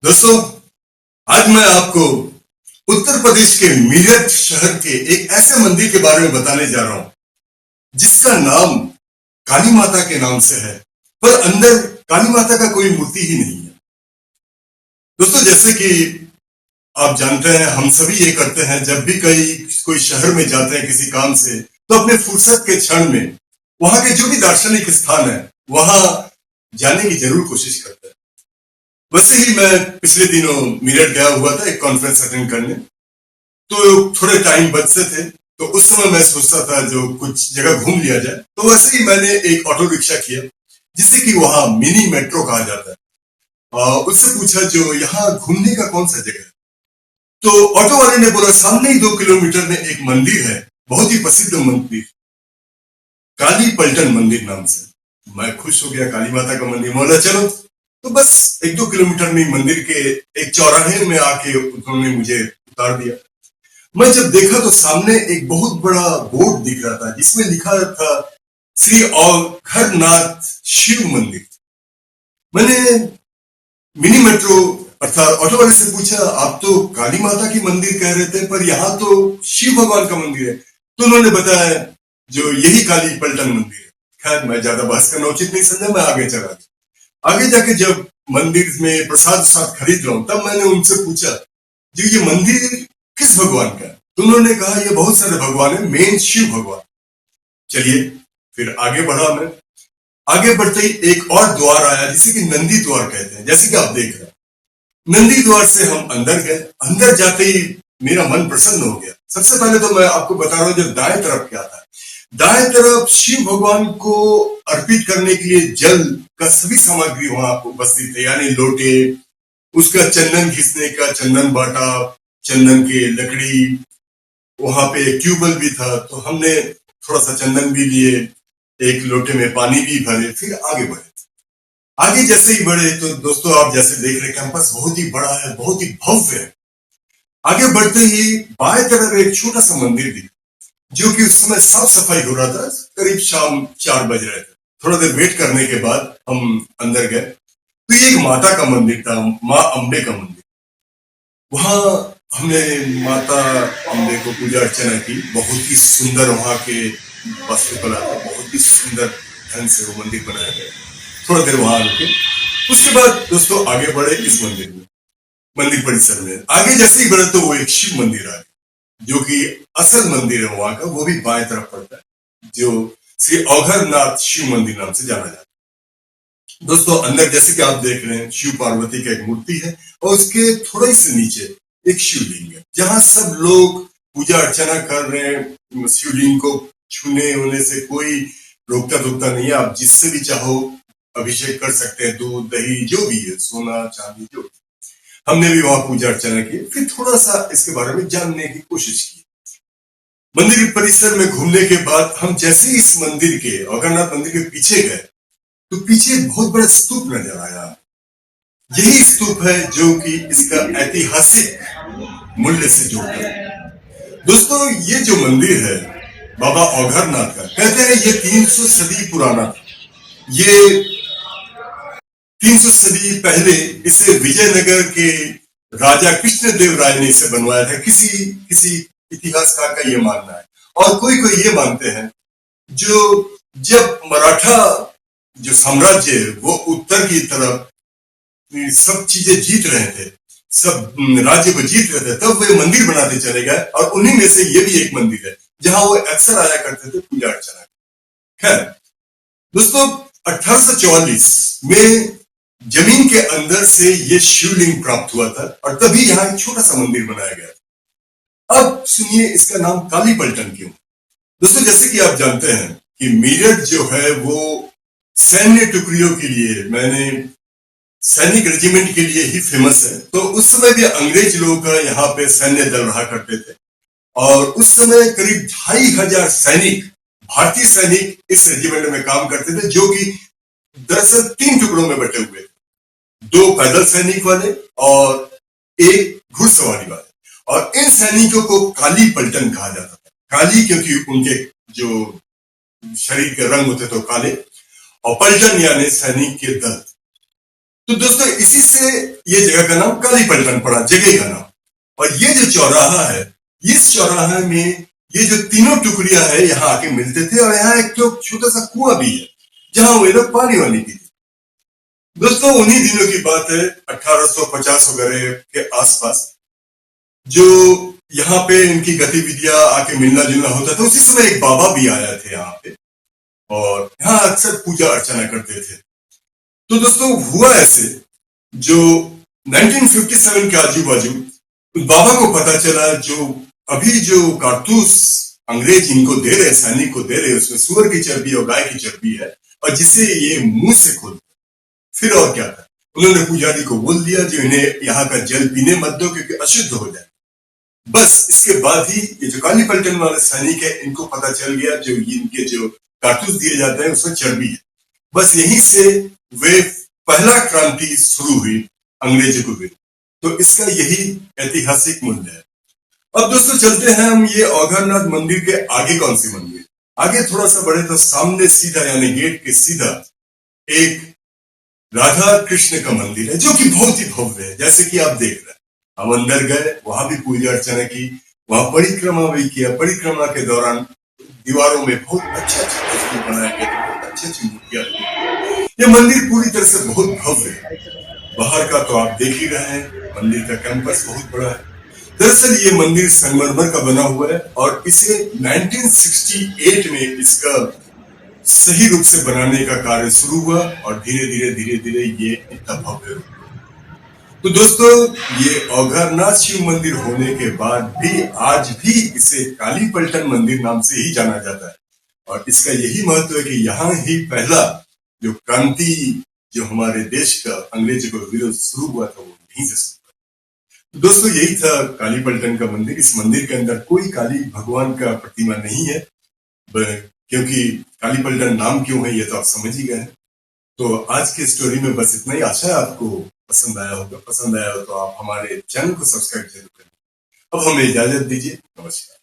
दोस्तों, आज मैं आपको उत्तर प्रदेश के मेरठ शहर के एक ऐसे मंदिर के बारे में बताने जा रहा हूं जिसका नाम काली माता के नाम से है, पर अंदर काली माता का कोई मूर्ति ही नहीं है। दोस्तों, जैसे कि आप जानते हैं, हम सभी ये करते हैं, जब भी कोई शहर में जाते हैं किसी काम से, तो अपने फुर्सत के क्षण में वहां के जो भी दार्शनिक स्थान है वहां जाने की जरूर कोशिश करते हैं। वैसे ही मैं पिछले दिनों मेरठ गया हुआ था एक कॉन्फ्रेंस अटेंड करने। तो थोड़े टाइम बचते थे, तो उस समय मैं सोचता था जो कुछ जगह घूम लिया जाए। तो वैसे ही मैंने एक ऑटो रिक्शा किया जिसे कि वहां मिनी मेट्रो कहा जाता है, और उससे पूछा जो यहाँ घूमने का कौन सा जगह है। तो ऑटो वाले ने बोला सामने ही 2 किलोमीटर में एक मंदिर है, बहुत ही प्रसिद्ध मंदिर, काली पलटन मंदिर नाम से। मैं खुश हो गया, काली माता का मंदिर, बोला चलो। तो बस 1-2 किलोमीटर में मंदिर के एक चौराहे में आके उन्होंने मुझे उतार दिया। मैं जब देखा तो सामने एक बहुत बड़ा बोर्ड दिख रहा था जिसमें लिखा था श्री औघरनाथ शिव मंदिर। मैंने मिनी मेट्रो अर्थात ऑटो वाले से पूछा, आप तो काली माता की मंदिर कह रहे थे, पर यहाँ तो शिव भगवान का मंदिर है। तो उन्होंने बताया जो यही काली पलटन मंदिर है। खैर, मैं ज्यादा बहस करना उचित नहीं समझा, मैं आगे चला गया। आगे जाके जब मंदिर में प्रसाद खरीद रहा हूं, तब मैंने उनसे पूछा जो ये मंदिर किस भगवान का है। तो उन्होंने कहा ये बहुत सारे भगवान है, मेन शिव भगवान। चलिए फिर आगे बढ़ा मैं। आगे बढ़ते ही एक और द्वार आया जिसे कि नंदी द्वार कहते हैं, जैसे कि आप देख रहे हैं। नंदी द्वार से हम अंदर गए। अंदर जाते ही मेरा मन प्रसन्न हो गया। सबसे पहले तो मैं आपको बता रहा हूं, जो दाएं तरफ क्या था। दाएं तरफ शिव भगवान को अर्पित करने के लिए जल का सभी सामग्री वहां उपस्थित है, यानी लोटे, उसका चंदन घिसने का चंदन बाटा, चंदन की लकड़ी, वहां पे एक ट्यूबवेल भी था, तो हमने थोड़ा सा चंदन भी लिए, एक लोटे में पानी भी भरे, फिर आगे बढ़े। आगे जैसे ही बढ़े तो दोस्तों, आप जैसे देख रहे कैंपस बहुत ही बड़ा है, बहुत ही भव्य है। आगे बढ़ते ही बाएं तरफ एक छोटा सा मंदिर दिखा, जो कि उस समय साफ सफाई हो रहा था। करीब शाम 4 बज रहे थे। थोड़ा देर वेट करने के बाद हम अंदर गए, तो ये एक माता का मंदिर था, माँ अम्बे का मंदिर। वहां हमने माता अम्बे को पूजा अर्चना की। बहुत ही सुंदर वहां के वास्तुकला था, बहुत ही सुंदर ढंग से वो मंदिर बनाया गया। थोड़ा देर वहां रुके, उसके बाद दोस्तों आगे बढ़े इस मंदिर में, मंदिर परिसर में। आगे जैसे ही बढ़े तो वो एक शिव मंदिर आ गया, जो कि असल मंदिर है वहां का, वो भी बाएं तरफ पड़ता है, जो श्री औघरनाथ शिव मंदिर नाम से जाना जाता है। दोस्तों, अंदर जैसे कि आप देख रहे हैं, शिव पार्वती की एक मूर्ति है, और उसके थोड़ा ही से नीचे एक शिवलिंग है, जहां सब लोग पूजा अर्चना कर रहे हैं। शिवलिंग को छूने होने से कोई रोकता टोकता नहीं है, आप जिससे भी चाहो अभिषेक कर सकते हैं, दूध दही जो भी है, सोना चांदी जो भी। हमने भी वहां पूजा अर्चना की, फिर थोड़ा सा इसके बारे में जानने की कोशिश की। मंदिर परिसर में घूमने के बाद हम जैसे ही इस मंदिर के, औघरनाथ मंदिर के पीछे गए, तो पीछे बहुत बड़ा स्तूप नजर आया। यही स्तूप है जो कि इसका ऐतिहासिक मूल्य से जुड़ता है। दोस्तों, ये जो मंदिर है बाबा औघरनाथ का, कहते हैं ये 300 सदी पुराना। ये 300 सदी पहले इसे विजयनगर के राजा कृष्णदेव राय ने इसे बनवाया था, किसी किसी इतिहासकार का ये मानना है। और कोई कोई ये मानते हैं जो जब मराठा जो साम्राज्य है वो उत्तर की तरफ सब चीजें जीत रहे थे, सब राज्य को जीत रहे थे, तब वे मंदिर बनाते चले गए, और उन्हीं में से ये भी एक मंदिर है जहां वो अक्सर आया करते थे पूजा अर्चना। खैर दोस्तों, 1844 में जमीन के अंदर से ये शिवलिंग प्राप्त हुआ था, और तभी यहाँ एक छोटा सा मंदिर बनाया गया था। अब सुनिए इसका नाम काली पलटन क्यों। दोस्तों, जैसे कि आप जानते हैं कि मेरठ जो है वो सैन्य टुकड़ियों के लिए, मैंने सैनिक रेजिमेंट के लिए ही फेमस है। तो उस समय भी अंग्रेज लोगों का यहाँ पे सैन्य दल रहा करते थे, और उस समय करीब 2500 सैनिक, भारतीय सैनिक इस रेजिमेंट में काम करते थे, जो कि दरअसल 3 टुकड़ों में बटे हुए थे, 2 पैदल सैनिक वाले और 1 घुड़सवारी वाले। और इन सैनिकों को काली पलटन कहा जाता था। काली क्योंकि उनके जो शरीर के रंग होते तो काले, और पलटन यानी सैनिक के दल। तो दोस्तों इसी से ये जगह का नाम काली पलटन पड़ा, जगह का नाम। और ये जो चौराहा है, इस चौराहे में ये जो तीनों टुकड़ियां है यहाँ आके मिलते थे, और यहाँ एक तो छोटा सा कुआं भी है जहां वे लोग पानी वानी पीते। दोस्तों उन्हीं दिनों की बात है, 1850 वगैरह के आसपास, जो यहाँ पे इनकी गतिविधियां आके मिलना जुलना होता था। उसी समय एक बाबा भी आया थे यहाँ पे, और यहाँ अक्सर पूजा अर्चना करते थे। तो दोस्तों हुआ ऐसे, जो 1957 के आजू बाजू बाबा को पता चला जो अभी जो कारतूस अंग्रेज इनको दे रहे, सैनिक को दे रहे, उसमें सुअर की चर्बी और गाय की चर्बी है, और जिसे ये मुंह से खोल, फिर और क्या था, उन्होंने पुजारी को बोल दिया जो इन्हें यहाँ का जल पीने मत दो क्योंकि अशुद्ध हो जाए। बस इसके बाद ही ये जो काली पलटन वाले सैनिक है, इनको पता चल गया जो इनके जो कारतूस दिए जाते हैं उसमें चर्बी है। बस यहीं से वे पहला क्रांति शुरू हुई अंग्रेजों को भी। तो इसका यही ऐतिहासिक मूल्य है। अब दोस्तों चलते हैं हम ये औघरनाथ मंदिर के आगे। कौन सी मंदिर आगे थोड़ा सा बढ़े तो सामने सीधा, यानी गेट के सीधा, एक राधा कृष्ण का मंदिर है जो कि बहुत ही भव्य है, जैसे कि आप देख रहे हैं। हम अंदर गए, वहां भी पूजा अर्चना की, वहां परिक्रमा भी किया। परिक्रमा के दौरान दीवारों में बहुत अच्छा अच्छा तस्वीर बनाया गया, बहुत अच्छी अच्छी मूर्तियां लगी। ये मंदिर पूरी तरह से बहुत भव्य है। बाहर का तो आप देख ही रहे हैं, मंदिर का कैंपस बहुत बड़ा है। दरअसल ये मंदिर संगमरमर का बना हुआ है, और इसे 1968 में इसका सही रूप से बनाने का कार्य शुरू हुआ, और धीरे धीरे ये इतना भव्य रूप। तो दोस्तों ये औघरनाथ शिव मंदिर होने के बाद भी आज भी इसे काली पलटन मंदिर नाम से ही जाना जाता है। और इसका यही महत्व है कि यहाँ ही पहला जो क्रांति जो हमारे देश का अंग्रेजों को विरोध शुरू हुआ था, वो यहीं से शुरू हुआ। तो दोस्तों यही था काली पलटन का मंदिर। इस मंदिर के अंदर कोई काली भगवान का प्रतिमा नहीं है, क्योंकि काली पलटन नाम क्यों है ये तो आप समझ ही गए। तो आज की स्टोरी में बस इतना ही। आशा है आपको पसंद आया होगा। पसंद आया हो तो आप हमारे चैनल को सब्सक्राइब जरूर करें। अब हमें इजाजत दीजिए। नमस्कार।